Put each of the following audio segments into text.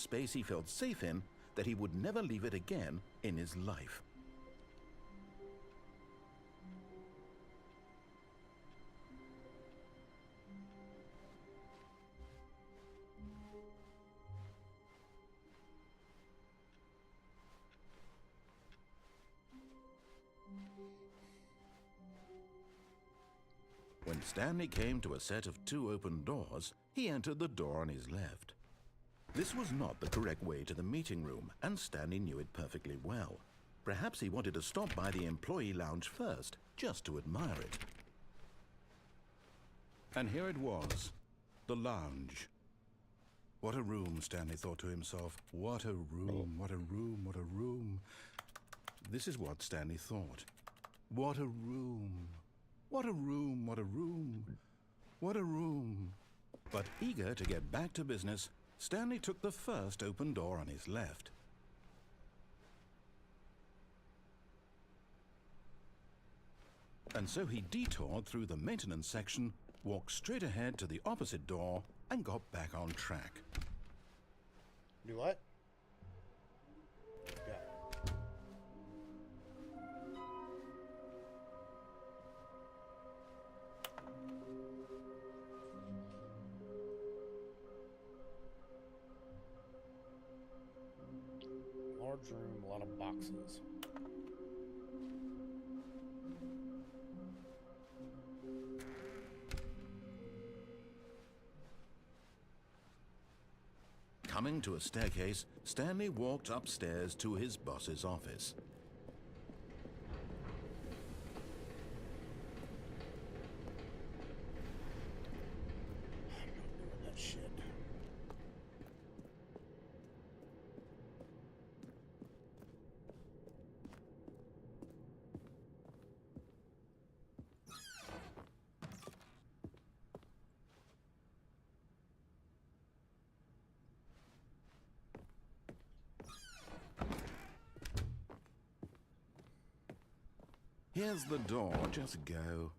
space he felt safe in that he would never leave it again in his life. When Stanley came to a set of 2 open doors, he entered the door on his left. This was not the correct way to the meeting room, and Stanley knew it perfectly well. Perhaps he wanted to stop by the employee lounge first, just to admire it. And here it was, the lounge. What a room, Stanley thought to himself. What a room, what a room, what a room. This is what Stanley thought. What a room. What a room, what a room, what a room. But eager to get back to business, Stanley took the first open door on his left. And so he detoured through the maintenance section, walked straight ahead to the opposite door, and got back on track. Do what? Yeah. Large room, a lot of boxes. Coming to a staircase, Stanley walked upstairs to his boss's office. I'm not doing that shit. Here's the door, just go.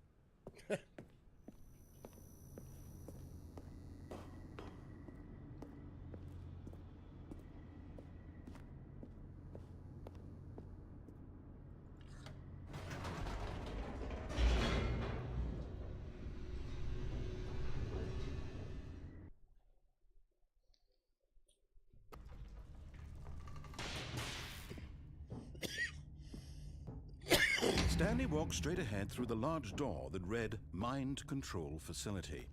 Stanley walked straight ahead through the large door that read Mind Control Facility.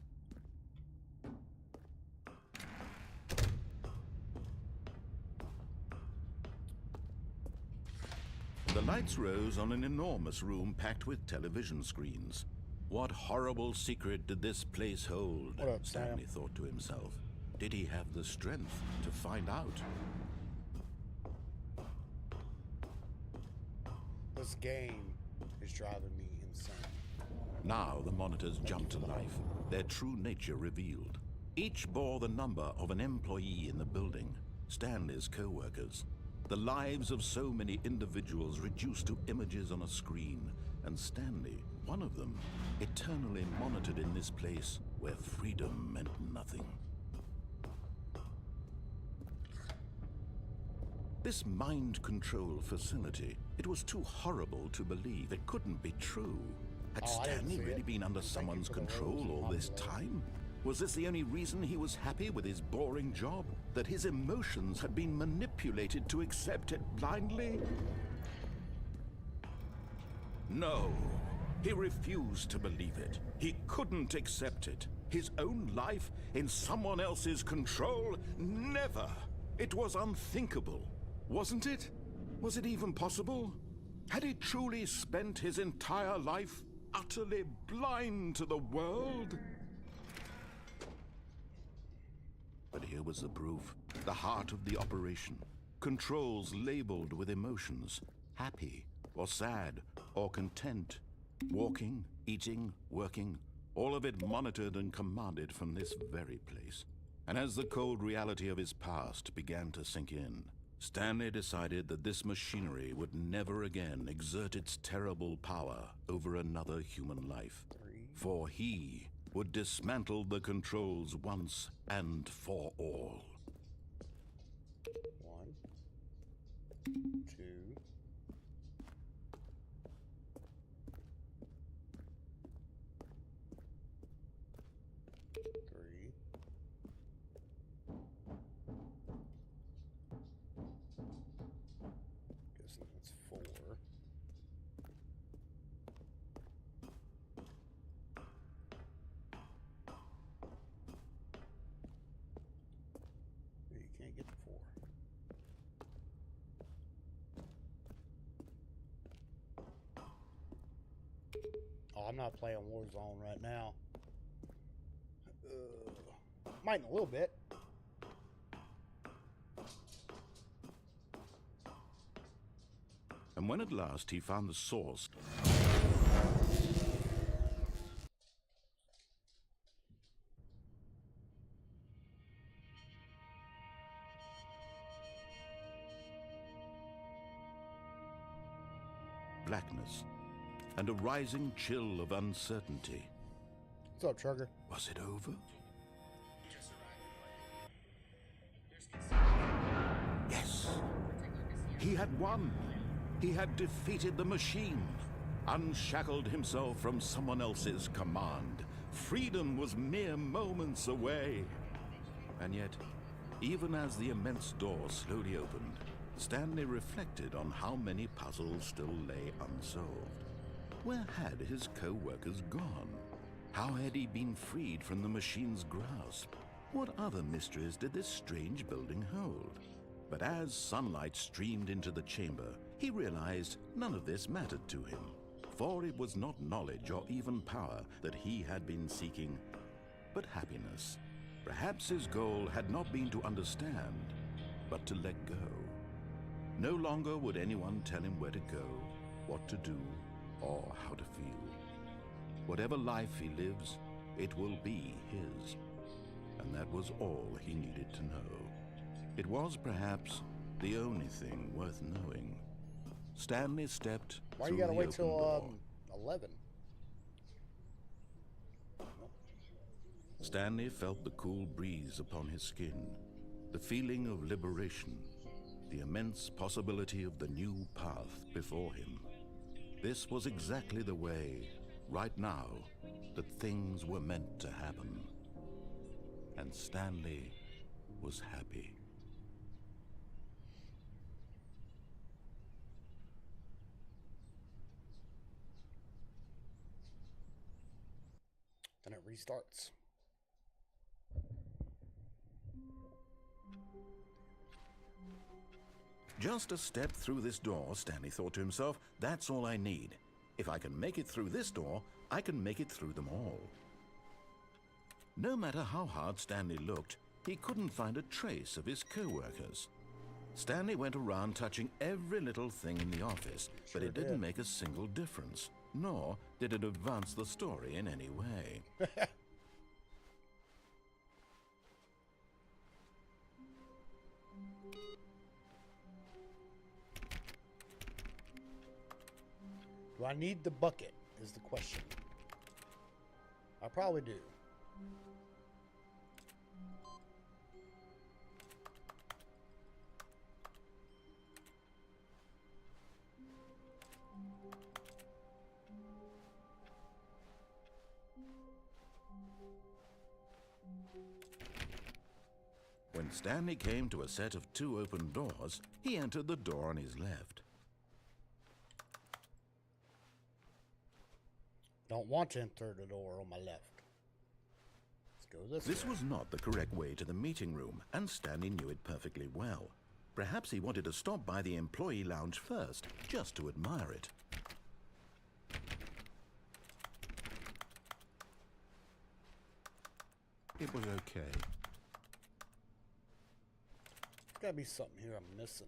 The lights rose on an enormous room packed with television screens. What horrible secret did this place hold? What up, Stanley Sam? thought to himself. Did he have the strength to find out? This game is driving me insane. Now the monitors jumped to life, their true nature revealed. Each bore the number of an employee in the building, Stanley's co-workers. The lives of so many individuals reduced to images on a screen, and Stanley, one of them, eternally monitored in this place where freedom meant nothing. This mind control facility, it was too horrible to believe. It couldn't be true. Had Oh, I didn't Stanley see really it. been under Thank you someone's for the control rose all this popular. time? Was this the only reason he was happy with his boring job? That his emotions had been manipulated to accept it blindly? No, he refused to believe it. He couldn't accept it. His own life in someone else's control? Never! It was unthinkable, wasn't it? Was it even possible? Had he truly spent his entire life utterly blind to the world? But here was the proof. The heart of the operation. Controls labeled with emotions. Happy, or sad, or content. Walking, eating, working. All of it monitored and commanded from this very place. And as the cold reality of his past began to sink in, Stanley decided that this machinery would never again exert its terrible power over another human life. For he would dismantle the controls once and for all. 2. 3. Guessing that's 4. You can't get the 4. Oh, I'm not playing Warzone right now. Might in a little bit. And when at last he found the source, blackness and a rising chill of uncertainty. What's up, Trucker? Was it over? Yes. He had won. He had defeated the machine, unshackled himself from someone else's command. Freedom was mere moments away. And yet, even as the immense door slowly opened, Stanley reflected on how many puzzles still lay unsolved. Where had his co-workers gone? How had he been freed from the machine's grasp? What other mysteries did this strange building hold? But as sunlight streamed into the chamber, he realized none of this mattered to him, for it was not knowledge or even power that he had been seeking, but happiness. Perhaps his goal had not been to understand, but to let go. No longer would anyone tell him where to go, what to do, or how to feel. Whatever life he lives, it will be his. And that was all he needed to know. It was perhaps the only thing worth knowing. Stanley stepped Why through you gotta the wait open till door. 11? Stanley felt the cool breeze upon his skin, the feeling of liberation, the immense possibility of the new path before him. This was exactly the way, right now, that things were meant to happen. And Stanley was happy. Then it restarts. Just a step through this door, Stanley thought to himself, that's all I need. If I can make it through this door, I can make it through them all. No matter how hard Stanley looked, he couldn't find a trace of his co-workers. Stanley went around touching every little thing in the office, but it didn't make a single difference, nor did it advance the story in any way. Do I need the bucket is the question. I probably do. When Stanley came to a set of 2 open doors, he entered the door on his left. Don't want to enter the door on my left. Let's go this way. This was not the correct way to the meeting room, and Stanley knew it perfectly well. Perhaps he wanted to stop by the employee lounge first, just to admire it. It was okay. There's gotta be something here I'm missing.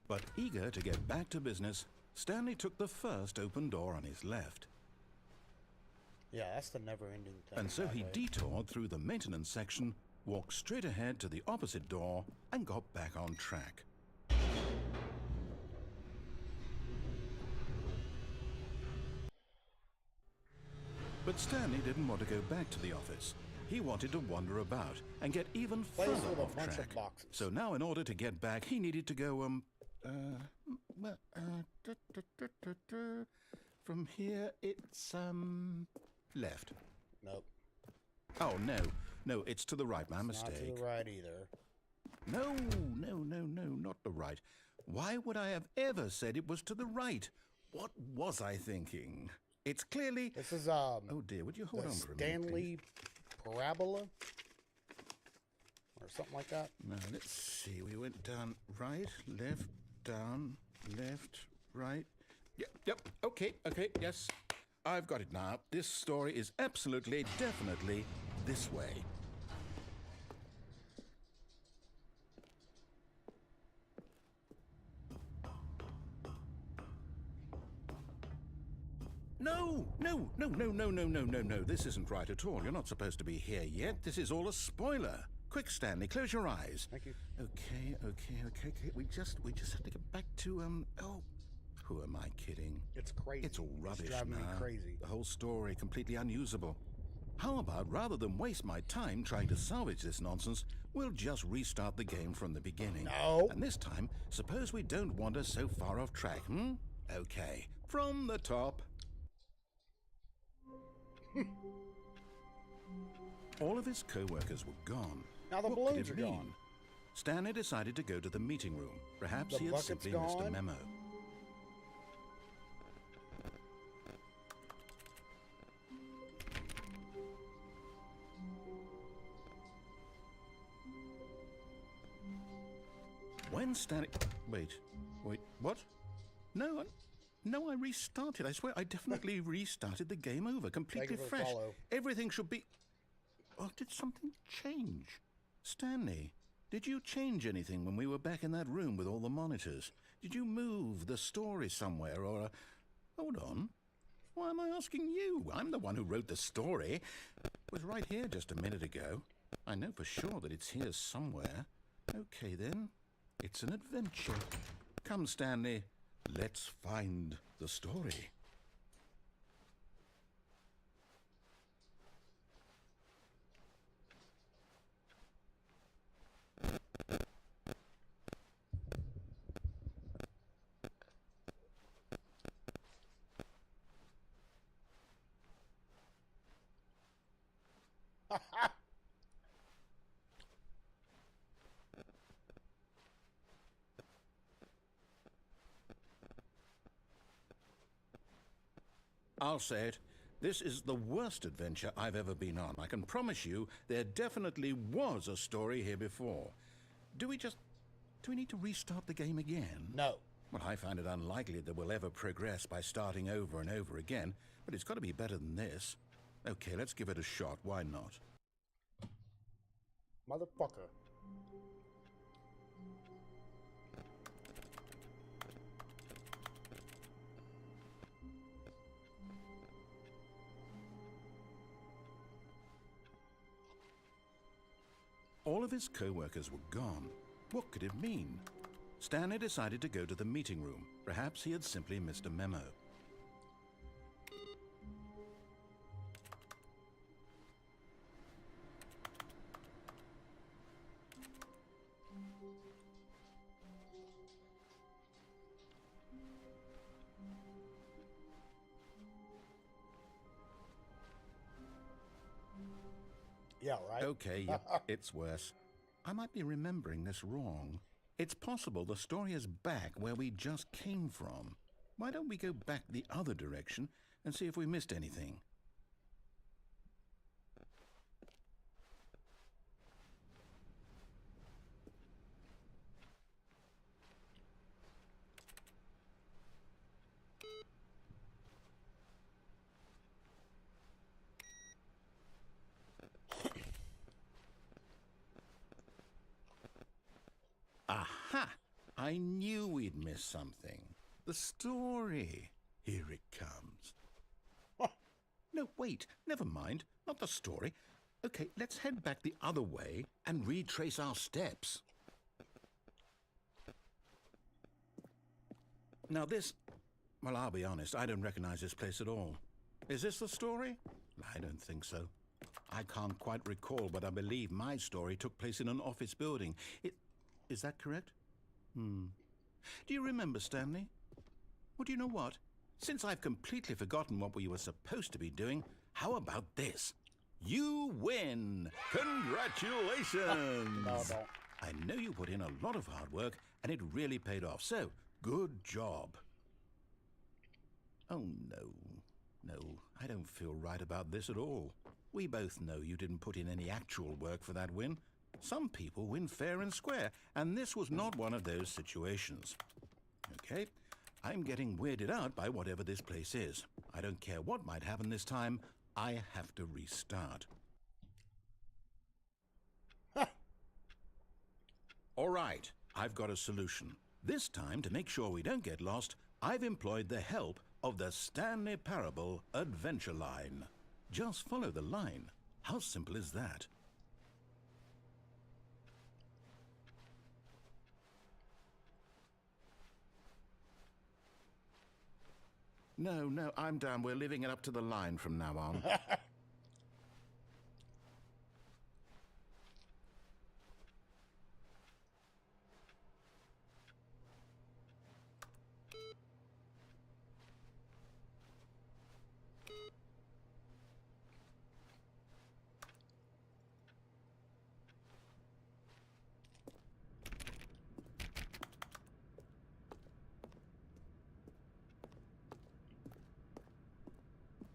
But eager to get back to business, Stanley took the first open door on his left. Yeah, that's the never-ending thing. And so that he way. detoured through the maintenance section, walked straight ahead to the opposite door, and got back on track. But Stanley didn't want to go back to the office. He wanted to wander about and get even Place further with a off bunch track. of boxes. So now, in order to get back, he needed to go, from here, it's, left. Nope. Oh, no, it's to the right, my mistake. Not to the right either. No, not the right. Why would I have ever said it was to the right? What was I thinking? It's clearly... This is, Oh dear, would you hold the on for a minute, Stanley Parabola? Or something like that? Now, let's see. We went down, right, left, down, left, right. Yep, okay, yes. I've got it now. This story is absolutely, definitely this way. No. This isn't right at all. You're not supposed to be here yet. This is all a spoiler. Quick, Stanley, close your eyes. Thank you. Okay. We just have to get back to, oh, who am I kidding? It's crazy. It's all rubbish It's driving me now. crazy. The whole story completely unusable. How about, rather than waste my time trying to salvage this nonsense, we'll just restart the game from the beginning. No. And this time, suppose we don't wander so far off track, Okay, from the top. All of his co-workers were gone. Now the What balloons could are it mean? gone. Stanley decided to go to the meeting room. Perhaps The he had bucket's simply missed a gone. memo. When Stanley... Wait, what? No, I restarted. I swear, I definitely restarted the game over, completely Thank you for the fresh. follow. Everything should be... Oh, did something change? Stanley, did you change anything when we were back in that room with all the monitors? Did you move the story somewhere, or... Hold on. Why am I asking you? I'm the one who wrote the story. It was right here just a minute ago. I know for sure that it's here somewhere. Okay, then. It's an adventure. Come, Stanley. Let's find the story. I'll say it. This is the worst adventure I've ever been on. I can promise you there definitely was a story here before. Do we need to restart the game again? No. Well, I find it unlikely that we'll ever progress by starting over and over again, but it's got to be better than this. Okay, let's give it a shot. Why not? Motherfucker. All of his co-workers were gone. What could it mean? Stanley decided to go to the meeting room. Perhaps he had simply missed a memo. Yeah, right? Okay, yep, it's worse. I might be remembering this wrong. It's possible the story is back where we just came from. Why don't we go back the other direction and see if we missed anything? Aha! I knew we'd miss something. The story. Here it comes. No, wait. Never mind. Not the story. Okay, let's head back the other way and retrace our steps. Now this... Well, I'll be honest. I don't recognize this place at all. Is this the story? I don't think so. I can't quite recall, but I believe my story took place in an office building. Is that correct? Do you remember, Stanley? Well, do you know what? Since I've completely forgotten what we were supposed to be doing, how about this? You win! Congratulations! No, don't. I know you put in a lot of hard work, and it really paid off, so good job. Oh, no. No, I don't feel right about this at all. We both know you didn't put in any actual work for that win. Some people win fair and square, and this was not one of those situations. Okay, I'm getting weirded out by whatever this place is. I don't care what might happen this time. I have to restart. All right, I've got a solution. This time, to make sure we don't get lost, I've employed the help of the Stanley Parable Adventure Line. Just follow the line. How simple is that? No, I'm down. We're leaving it up to the line from now on.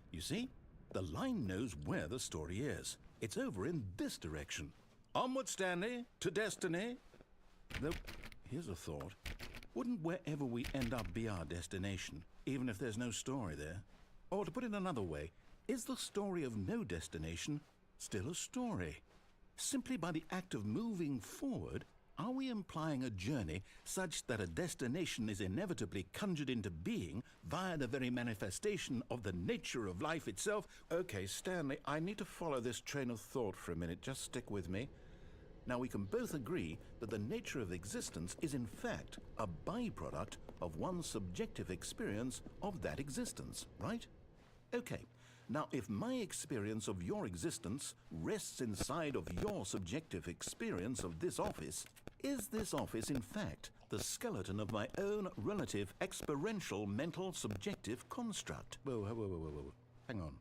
You see? The line knows where the story is. It's over in this direction. Onward, Stanley, to destiny. Though, here's a thought. Wouldn't wherever we end up be our destination, even if there's no story there? Or to put it another way, is the story of no destination still a story? Simply by the act of moving forward, are we implying a journey such that a destination is inevitably conjured into being via the very manifestation of the nature of life itself? Okay, Stanley, I need to follow this train of thought for a minute. Just stick with me. Now, we can both agree that the nature of existence is in fact a byproduct of one's subjective experience of that existence, right? Okay. Now, if my experience of your existence rests inside of your subjective experience of this office, is this office, in fact, the skeleton of my own relative experiential mental subjective construct? Whoa. Hang on.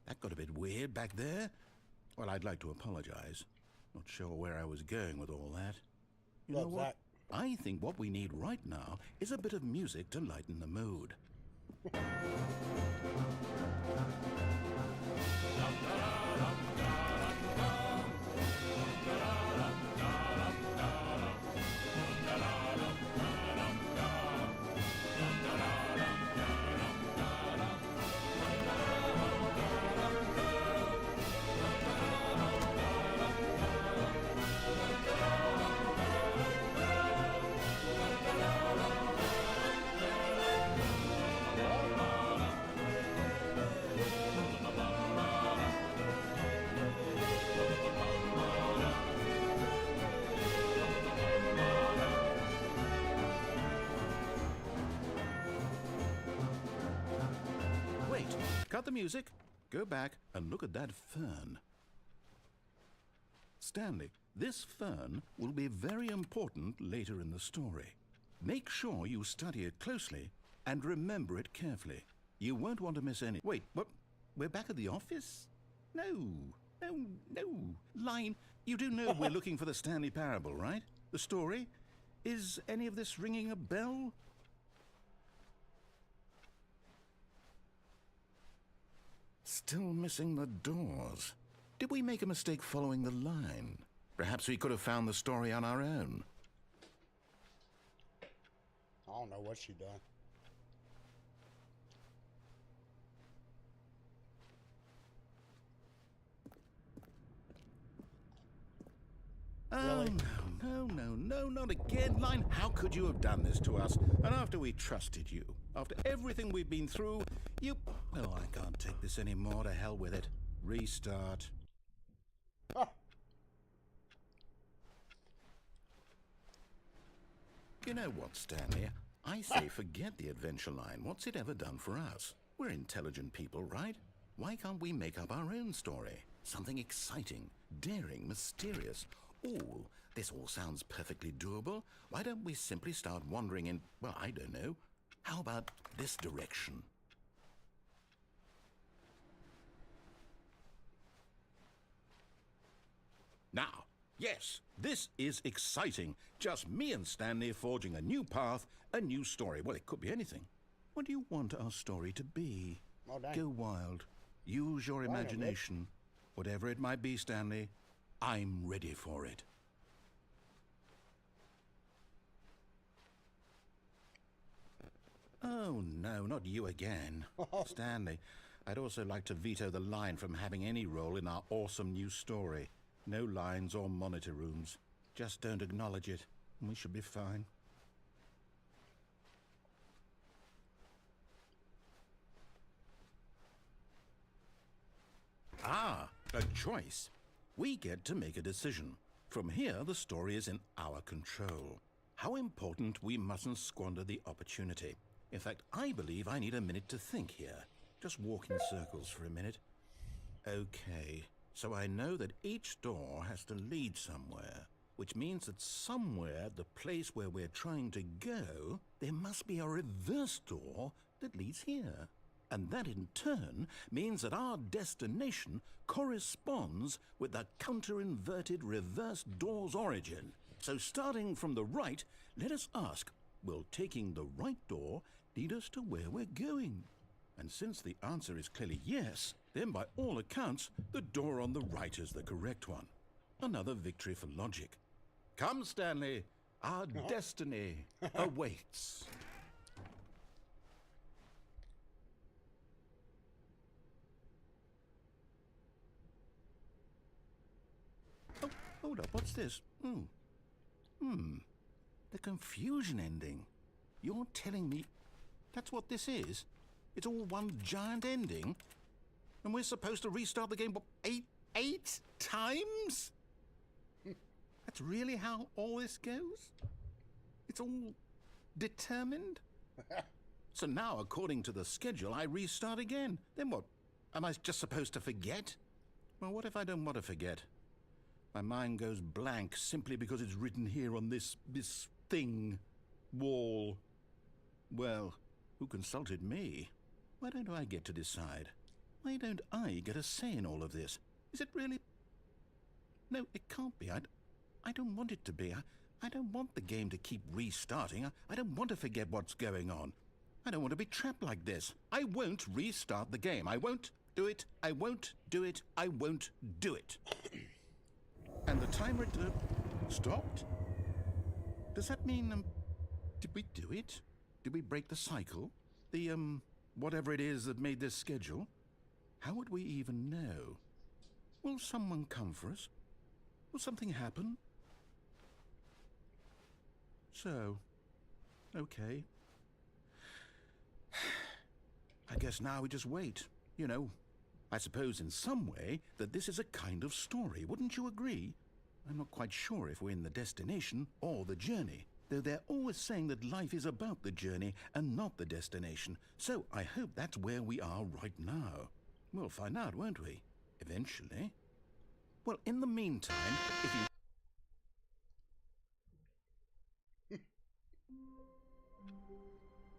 That got a bit weird back there. Well, I'd like to apologize. Not sure where I was going with all that. You know what? I think what we need right now is a bit of music to lighten the mood. Cut the music, go back and look at that fern. Stanley, this fern will be very important later in the story. Make sure you study it closely and remember it carefully. You won't want to miss any... Wait, what? We're back at the office? No. Line, you do know we're looking for the Stanley Parable, right? The story? Is any of this ringing a bell? Still missing the doors. Did we make a mistake following the line? Perhaps we could have found the story on our own. I don't know what she done. Oh, Really? No, not again, Line. How could you have done this to us? And after we trusted you, after everything we've been through, you... Oh, I can't take this anymore. To hell with it. Restart. Ah. You know what, Stanley? I say forget the adventure line. What's it ever done for us? We're intelligent people, right? Why can't we make up our own story? Something exciting, daring, mysterious. Oh, this all sounds perfectly doable. Why don't we simply start wandering in, well, I don't know. How about this direction? Now, yes, this is exciting. Just me and Stanley forging a new path, a new story. Well, it could be anything. What do you want our story to be? Oh, dang. Go wild. Use your imagination. Whatever it might be, Stanley, I'm ready for it. Oh, no, not you again. Stanley, I'd also like to veto the line from having any role in our awesome new story. No lines or monitor rooms. Just don't acknowledge it, and we should be fine. Ah, a choice. We get to make a decision. From here, the story is in our control. How important we mustn't squander the opportunity. In fact, I believe I need a minute to think here. Just walk in circles for a minute. Okay, so I know that each door has to lead somewhere, which means that somewhere, the place where we're trying to go, there must be a reverse door that leads here. And that in turn means that our destination corresponds with the counter-inverted reverse door's origin. So starting from the right, let us ask, will taking the right door lead us to where we're going? And since the answer is clearly yes, then by all accounts, the door on the right is the correct one. Another victory for logic. Come, Stanley, our destiny awaits. Oh, hold up, what's this? The confusion ending. You're telling me that's what this is? It's all one giant ending? And we're supposed to restart the game, what, eight times? That's really how all this goes? It's all determined? So now, according to the schedule, I restart again. Then what? Am I just supposed to forget? Well, what if I don't want to forget? My mind goes blank simply because it's written here on this thing, wall. Well, who consulted me? Why don't I get to decide? Why don't I get a say in all of this? Is it really? No, it can't be. I don't want it to be. I don't want the game to keep restarting. I don't want to forget what's going on. I don't want to be trapped like this. I won't restart the game. I won't do it. I won't do it. I won't do it. And the timer stopped? Does that mean, did we do it? Did we break the cycle? The, whatever it is that made this schedule? How would we even know? Will someone come for us? Will something happen? So, okay. I guess now we just wait. You know, I suppose in some way that this is a kind of story, wouldn't you agree? I'm not quite sure if we're in the destination or the journey, though they're always saying that life is about the journey and not the destination, so I hope that's where we are right now. We'll find out, won't we? Eventually. Well, in the meantime, if you...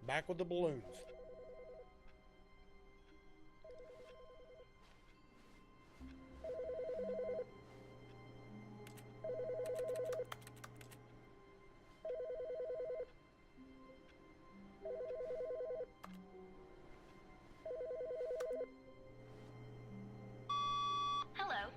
Back with the balloons. Hello.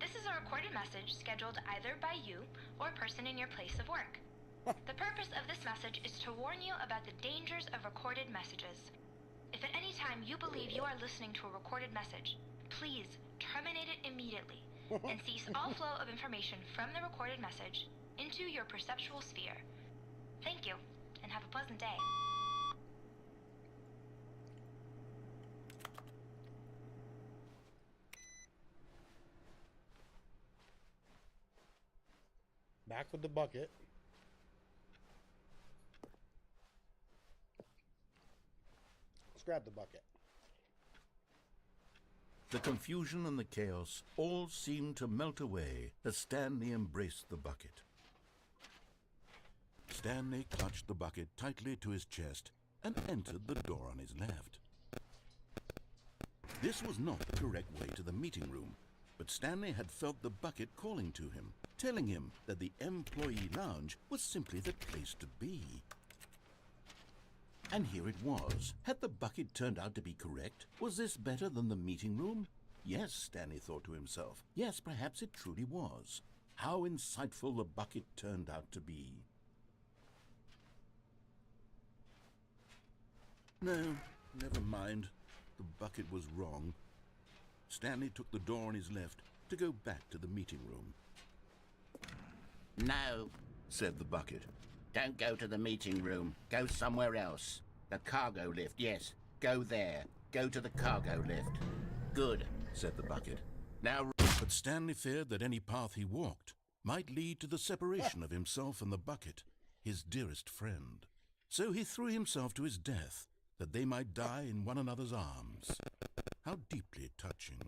This is a recorded message scheduled either by you or a person in your place of work. The purpose of this message is to warn you about the dangers of recorded messages. If at any time you believe you are listening to a recorded message, please terminate it immediately and cease all flow of information from the recorded message into your perceptual sphere. Thank you, and have a pleasant day. Back with the bucket. Let's grab the bucket. The confusion and the chaos all seemed to melt away as Stanley embraced the bucket. Stanley clutched the bucket tightly to his chest and entered the door on his left. This was not the correct way to the meeting room, but Stanley had felt the bucket calling to him, telling him that the employee lounge was simply the place to be. And here it was. Had the bucket turned out to be correct? Was this better than the meeting room? Yes, Stanley thought to himself. Yes, perhaps it truly was. How insightful the bucket turned out to be. No, never mind. The bucket was wrong. Stanley took the door on his left to go back to the meeting room. No, Said the bucket. don't go to the meeting room. Go somewhere else. The cargo lift, yes. Go there. Go to the cargo lift. Good. Said the bucket. Now, But Stanley feared that any path he walked might lead to the separation of himself and the bucket, his dearest friend. So he threw himself to his death, that they might die in one another's arms. How deeply touching.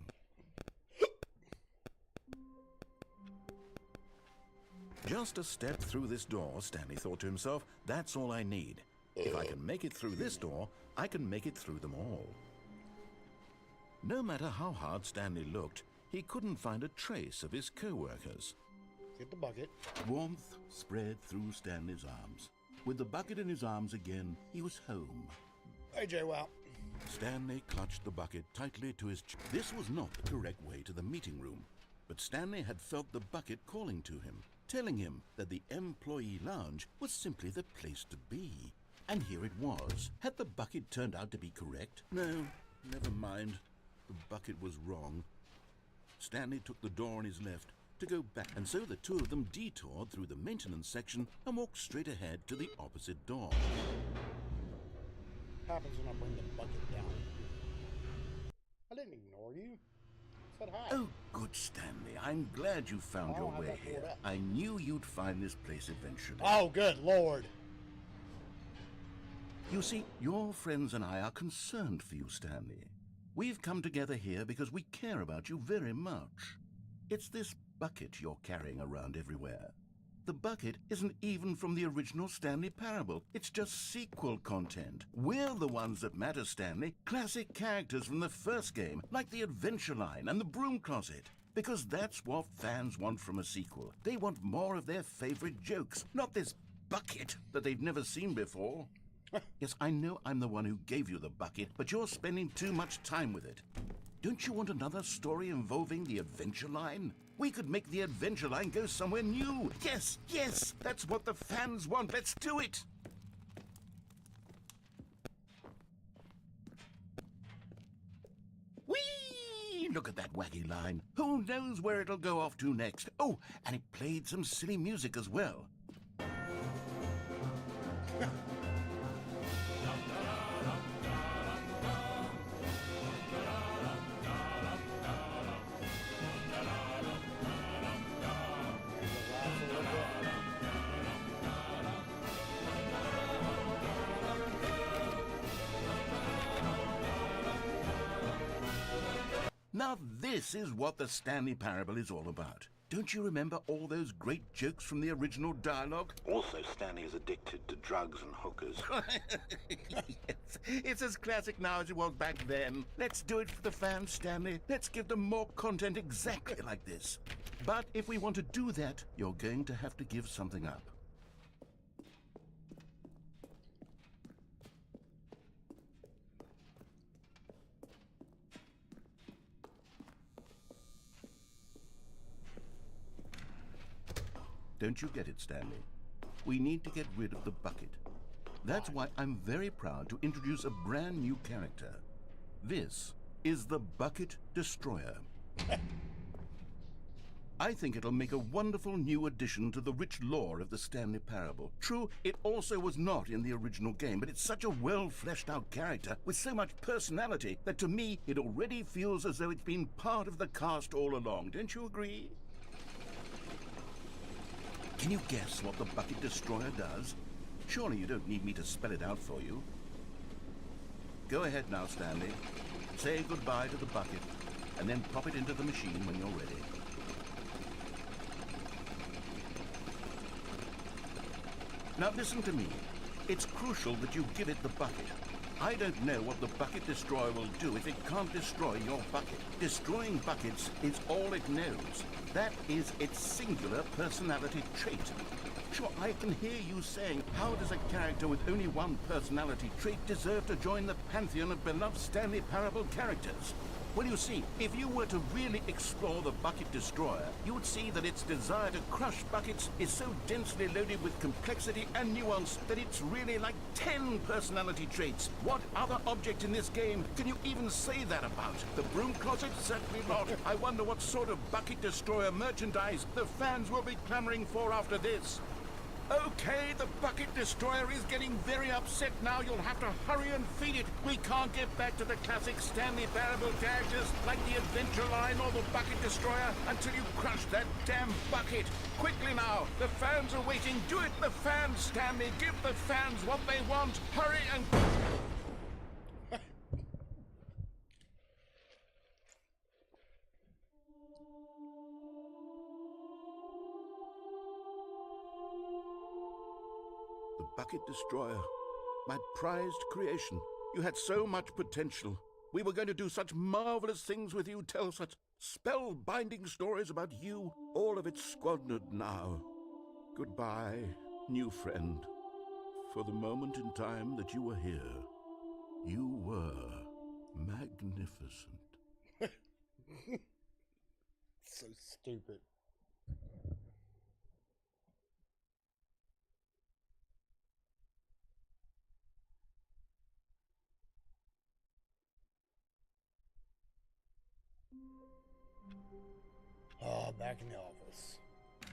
Just a step through this door, Stanley thought to himself, that's all I need. If I can make it through this door, I can make it through them all. No matter how hard Stanley looked, he couldn't find a trace of his co-workers. Get the bucket. Warmth spread through Stanley's arms. With the bucket in his arms again, he was home. Hey, J-Wow. Stanley clutched the bucket tightly to his chest. This was not the correct way to the meeting room, but Stanley had felt the bucket calling to him, telling him that the employee lounge was simply the place to be. And here it was. Had the bucket turned out to be correct? No, never mind. The bucket was wrong. Stanley took the door on his left to go back, and so the two of them detoured through the maintenance section and walked straight ahead to the opposite door. Happens when I bring the bucket down. I didn't ignore you. I said hi. Oh, good, Stanley. I'm glad you found Oh, your how'd way that pull here. it up? I knew you'd find this place eventually. Oh, good Lord. You see, your friends and I are concerned for you, Stanley. We've come together here because we care about you very much. It's this bucket you're carrying around everywhere. The bucket isn't even from the original Stanley Parable. It's just sequel content. We're the ones that matter, Stanley. Classic characters from the first game, like the Adventure Line and the Broom Closet. Because that's what fans want from a sequel. They want more of their favorite jokes, not this bucket that they've never seen before. Yes, I know I'm the one who gave you the bucket, but you're spending too much time with it. Don't you want another story involving the Adventure Line? We could make the Adventure Line go somewhere new. Yes, yes, that's what the fans want. Let's do it. Whee! Look at that wacky line. Who knows where it'll go off to next? Oh, and it played some silly music as well. Now this is what the Stanley Parable is all about. Don't you remember all those great jokes from the original dialogue? Also, Stanley is addicted to drugs and hookers. Yes, it's as classic now as it was back then. Let's do it for the fans, Stanley. Let's give them more content exactly like this. But if we want to do that, you're going to have to give something up. Don't you get it, Stanley? We need to get rid of the bucket. That's why I'm very proud to introduce a brand new character. This is the Bucket Destroyer. I think it'll make a wonderful new addition to the rich lore of the Stanley Parable. True, it also was not in the original game, but it's such a well-fleshed-out character with so much personality that to me it already feels as though it's been part of the cast all along. Don't you agree? Can you guess what the Bucket Destroyer does? Surely you don't need me to spell it out for you. Go ahead now, Stanley. Say goodbye to the bucket. and then pop it into the machine when you're ready. Now listen to me. It's crucial that you give it the bucket. I don't know what the bucket destroyer will do if it can't destroy your bucket. Destroying buckets is all it knows. That is its singular personality trait. Sure, I can hear you saying, how does a character with only one personality trait deserve to join the pantheon of beloved Stanley Parable characters? Well, you see, if you were to really explore the Bucket Destroyer, you would see that its desire to crush buckets is so densely loaded with complexity and nuance that it's really like 10 personality traits. What other object in this game can you even say that about? The broom closet? Certainly not. I wonder what sort of Bucket Destroyer merchandise the fans will be clamoring for after this. Okay, the Bucket Destroyer is getting very upset now. You'll have to hurry and feed it. We can't get back to the classic Stanley Parable characters like the Adventure Line or the Bucket Destroyer until you crush that damn bucket. Quickly now, the fans are waiting. Do it, the fans, Stanley. Give the fans what they want. Hurry and... Bucket Destroyer, my prized creation. You had so much potential. We were going to do such marvelous things with you, tell such spellbinding stories about you. All of it squandered now. Goodbye, new friend. For the moment in time that you were here, you were magnificent. So stupid. Oh, back in the office.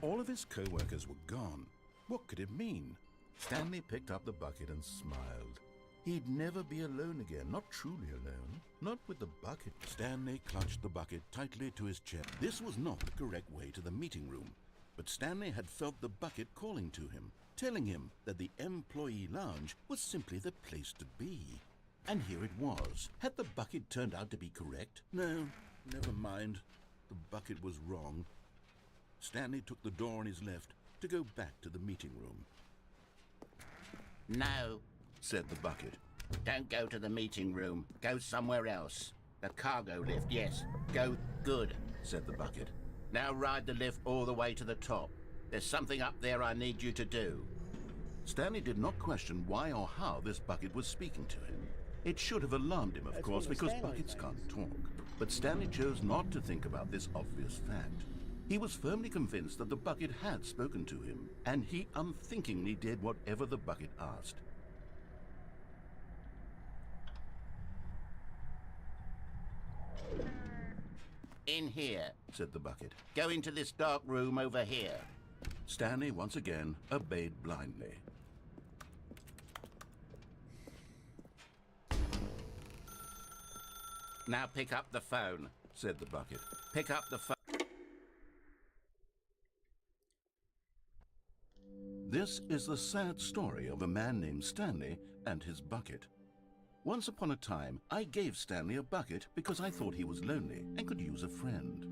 All of his co-workers were gone. What could it mean? Stanley picked up the bucket and smiled. He'd never be alone again, not truly alone. Not with the bucket. Stanley clutched the bucket tightly to his chest. This was not the correct way to the meeting room, but Stanley had felt the bucket calling to him, telling him that the employee lounge was simply the place to be. And here it was. Had the bucket turned out to be correct? No, never mind. The bucket was wrong. Stanley took the door on his left to go back to the meeting room. No, Said the bucket. don't go to the meeting room. Go somewhere else. The cargo lift, yes. Go. Good, Said the bucket. now ride the lift all the way to the top. There's something up there I need you to do. Stanley did not question why or how this bucket was speaking to him. It should have alarmed him, of That's course, one of because Stanley's buckets things. can't talk. But Stanley chose not to think about this obvious fact. He was firmly convinced that the bucket had spoken to him, and he unthinkingly did whatever the bucket asked. In here. Said the bucket. Go into this dark room over here. Stanley once again obeyed blindly. Now pick up the phone. Said the bucket. Pick up the phone. This is the sad story of a man named Stanley and his bucket. Once upon a time, I gave Stanley a bucket because I thought he was lonely and could use a friend.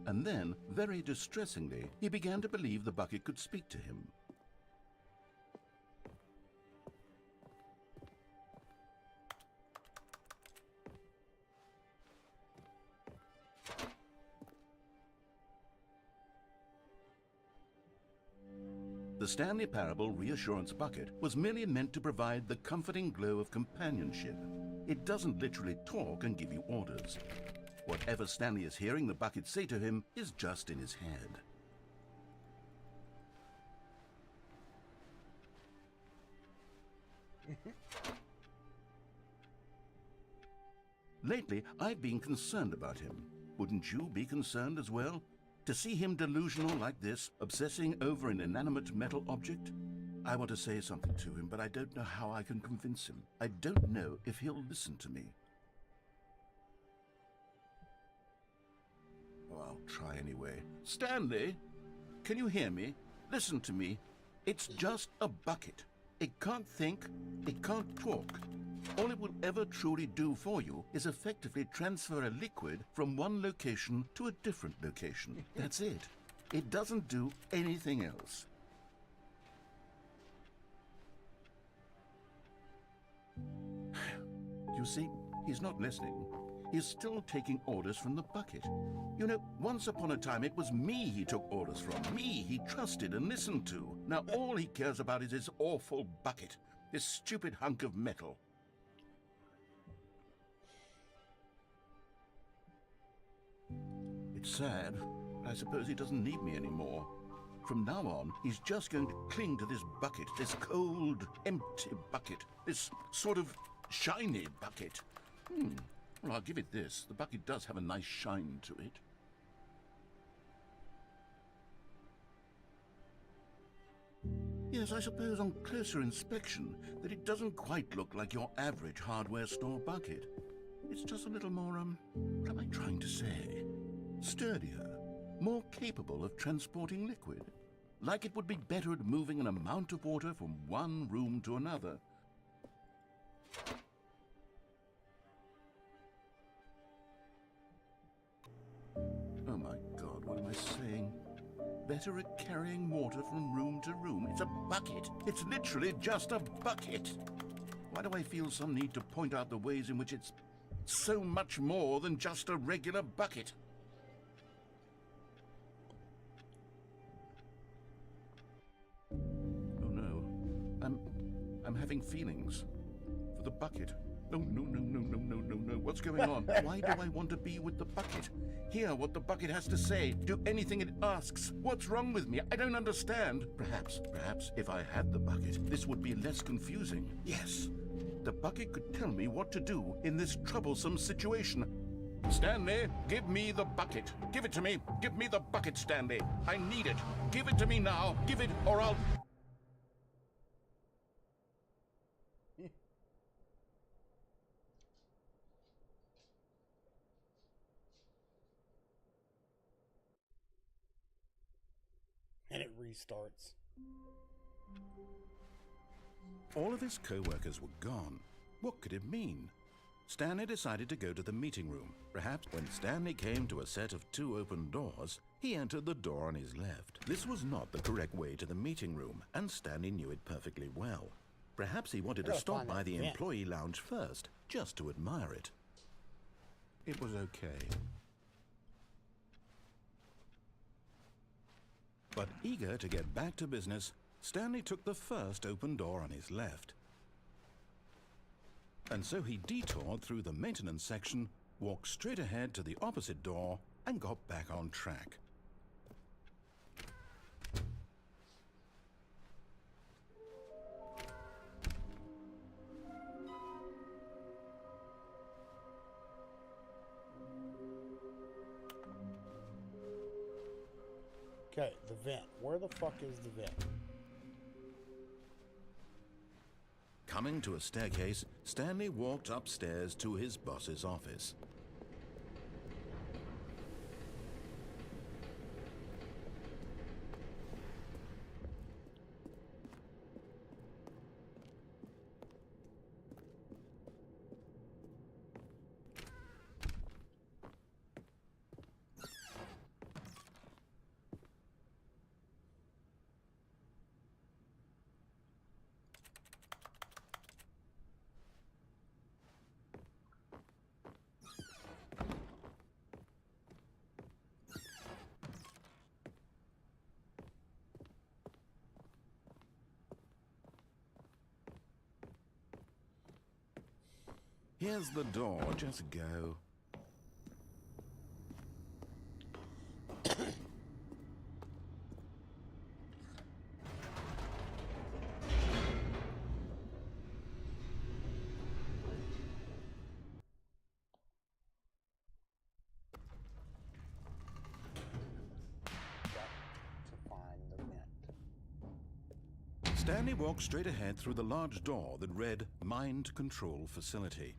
And then, very distressingly, he began to believe the bucket could speak to him. The Stanley Parable Reassurance Bucket was merely meant to provide the comforting glow of companionship. It doesn't literally talk and give you orders. Whatever Stanley is hearing the bucket say to him is just in his head. Lately, I've been concerned about him. Wouldn't you be concerned as well? To see him delusional like this, obsessing over an inanimate metal object? I want to say something to him, but I don't know how I can convince him. I don't know if he'll listen to me. Oh, I'll try anyway. Stanley, can you hear me? Listen to me. It's just a bucket. It can't think. It can't talk. All it will ever truly do for you is effectively transfer a liquid from one location to a different location. That's it. It doesn't do anything else. You see, he's not listening. He's still taking orders from the bucket. You know, once upon a time it was me he took orders from. Me he trusted and listened to. Now all he cares about is his awful bucket. This stupid hunk of metal. It's sad. I suppose he doesn't need me anymore. From now on, he's just going to cling to this bucket, this cold, empty bucket, this sort of shiny bucket. Well, I'll give it this. The bucket does have a nice shine to it. Yes, I suppose on closer inspection that it doesn't quite look like your average hardware store bucket. It's just a little more, what am I trying to say? Sturdier, more capable of transporting liquid. Like it would be better at moving an amount of water from one room to another. Oh my God, what am I saying? Better at carrying water from room to room. It's a bucket. It's literally just a bucket. Why do I feel some need to point out the ways in which it's so much more than just a regular bucket? Oh no. I'm having feelings for the bucket. No, no, no, no, no, no, no, no. What's going on? Why do I want to be with the bucket? Hear what the bucket has to say. Do anything it asks. What's wrong with me? I don't understand. Perhaps if I had the bucket, this would be less confusing. Yes, the bucket could tell me what to do in this troublesome situation. Stanley, give me the bucket. Give it to me. Give me the bucket, Stanley. I need it. Give it to me now. Give it or I'll... And it restarts. All of his co-workers were gone. What could it mean? Stanley decided to go to the meeting room. Perhaps when Stanley came to a set of 2 open doors, he entered the door on his left. This was not the correct way to the meeting room, and Stanley knew it perfectly well. Perhaps he wanted to stop by the employee lounge first, just to admire it. It was okay. But eager to get back to business, Stanley took the first open door on his left. And so he detoured through the maintenance section, walked straight ahead to the opposite door, and got back on track. Okay, the vent. Where the fuck is the vent? Coming to a staircase, Stanley walked upstairs to his boss's office. Here's the door, just go. Stanley walked straight ahead through the large door that read Mind Control Facility.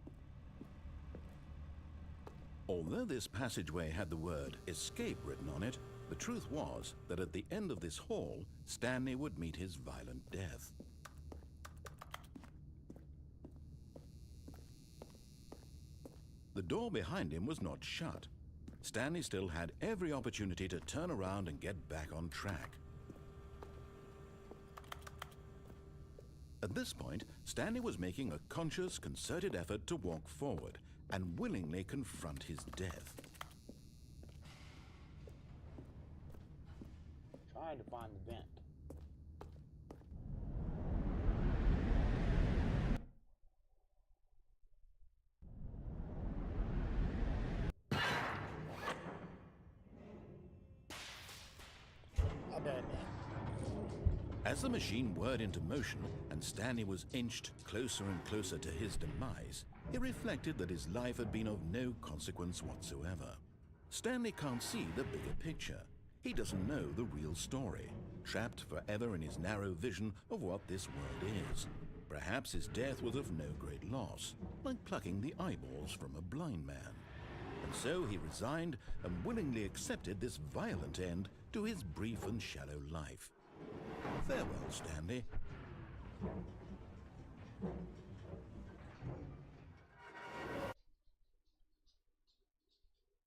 Although this passageway had the word escape written on it, the truth was that at the end of this hall, Stanley would meet his violent death. door behind him was not shut. Stanley still had every opportunity to turn around and get back on track. At this point, Stanley was making a conscious, concerted effort to walk forward and willingly confront his death. Trying to find the vent. I bet that. As the machine whirred into motion and Stanley was inched closer and closer to his demise, he reflected that his life had been of no consequence whatsoever. Stanley can't see the bigger picture. He doesn't know the real story, trapped forever in his narrow vision of what this world is. Perhaps his death was of no great loss, like plucking the eyeballs from a blind man. And so he resigned and willingly accepted this violent end to his brief and shallow life. Farewell, Stanley.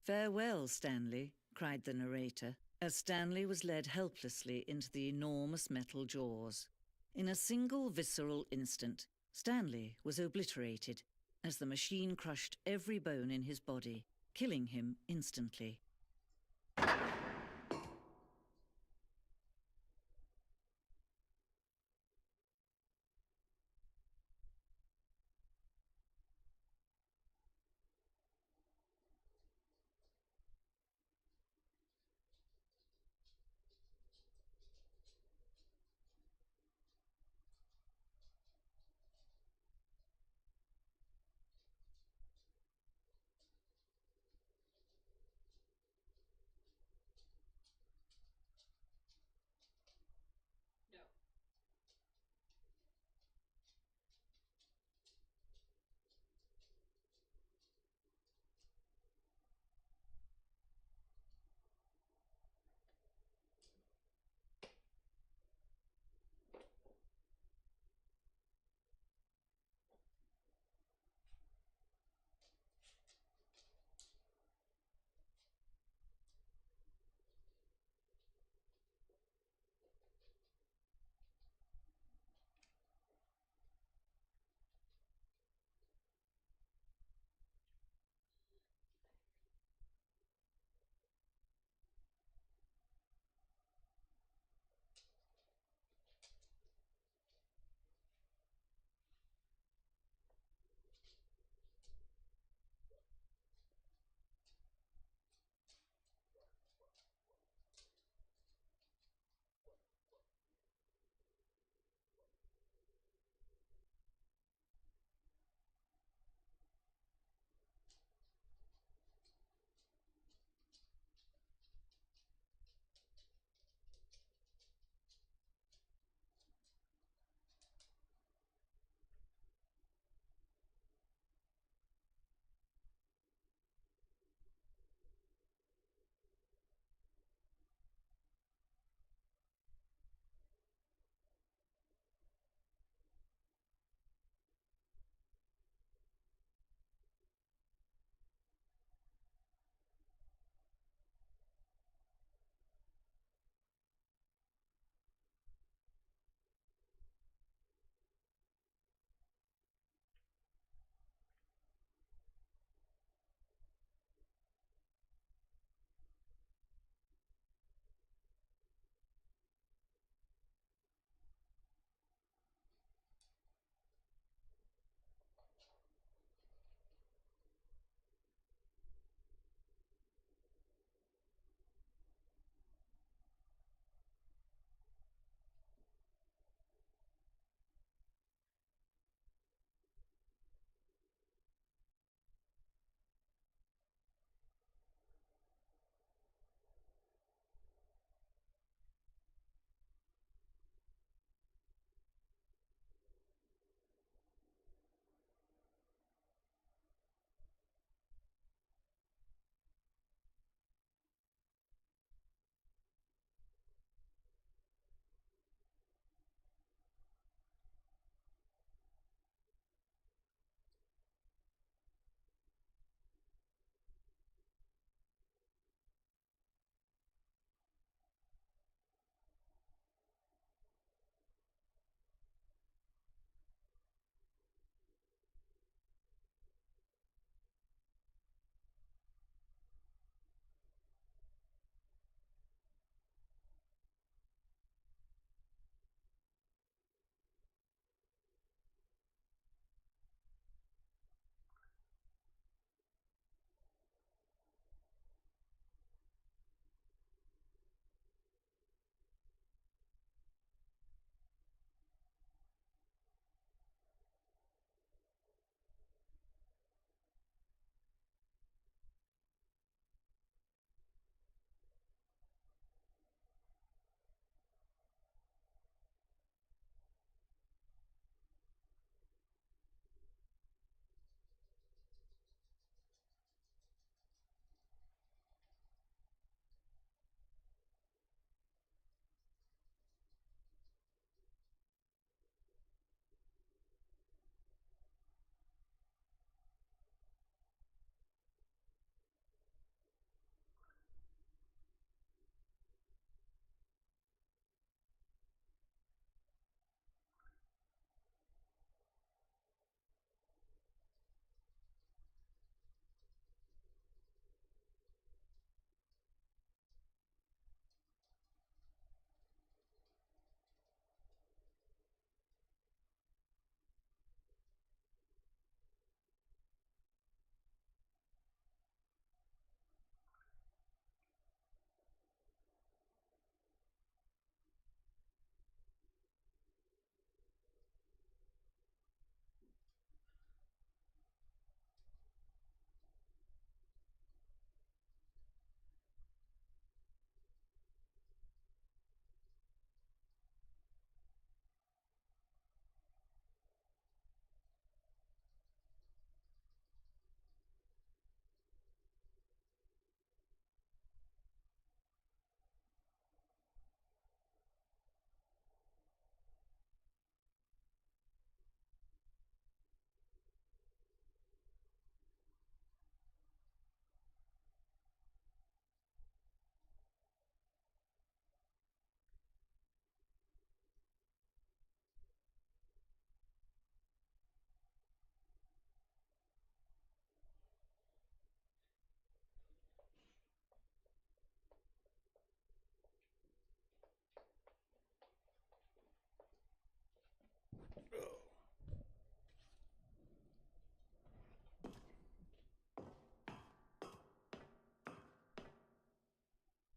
"Farewell, Stanley," cried the narrator, as Stanley was led helplessly into the enormous metal jaws. In a single visceral instant, Stanley was obliterated as the machine crushed every bone in his body, killing him instantly.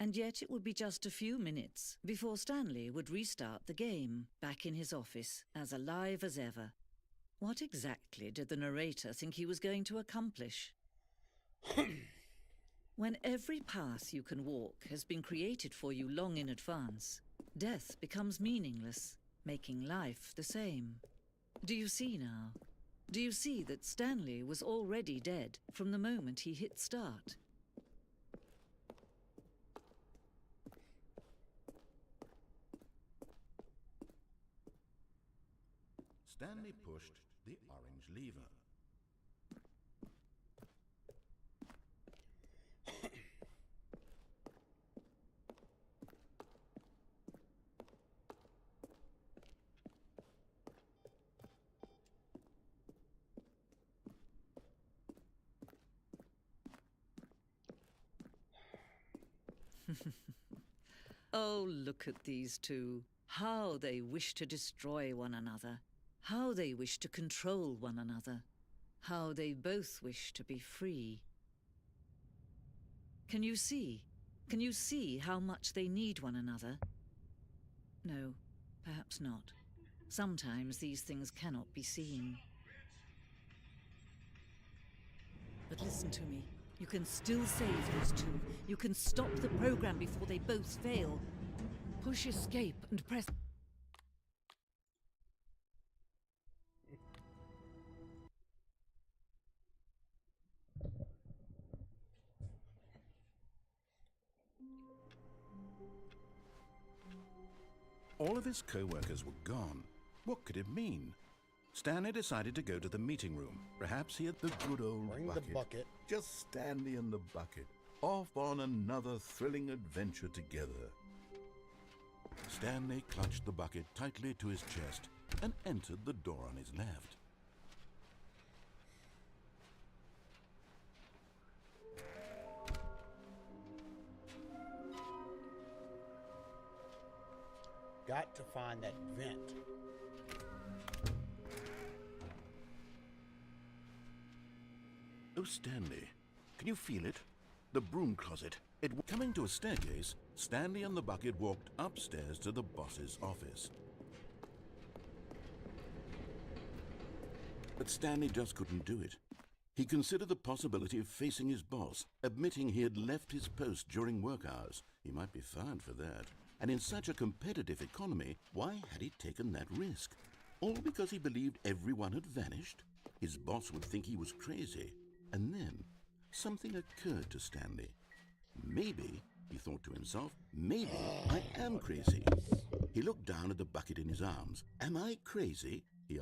And yet it would be just a few minutes before Stanley would restart the game, back in his office, as alive as ever. What exactly did the narrator think he was going to accomplish? When every path you can walk has been created for you long in advance, death becomes meaningless, making life the same. Do you see now? Do you see that Stanley was already dead from the moment he hit start? Stanley pushed the orange lever. Oh, look at these two. How they wish to destroy one another. How they wish to control one another. How they both wish to be free. Can you see? Can you see how much they need one another? No, perhaps not. Sometimes these things cannot be seen. But listen to me. You can still save these two. You can stop the program before they both fail. Push escape and press... All of his co-workers were gone. What could it mean? Stanley decided to go to the meeting room. Perhaps he had the good old Bring bucket. the bucket. Just Stanley and the bucket, off on another thrilling adventure together. Stanley clutched the bucket tightly to his chest and entered the door on his left. Got to find that vent. Oh, Stanley, can you feel it? The broom closet. Coming to a staircase, Stanley and the bucket walked upstairs to the boss's office. But Stanley just couldn't do it. He considered the possibility of facing his boss, admitting he had left his post during work hours. He might be fired for that. And in such a competitive economy, why had he taken that risk? All because he believed everyone had vanished? His boss would think he was crazy. And then something occurred to Stanley. Maybe, he thought to himself, maybe I am crazy. He looked down at the bucket in his arms. Am I crazy? He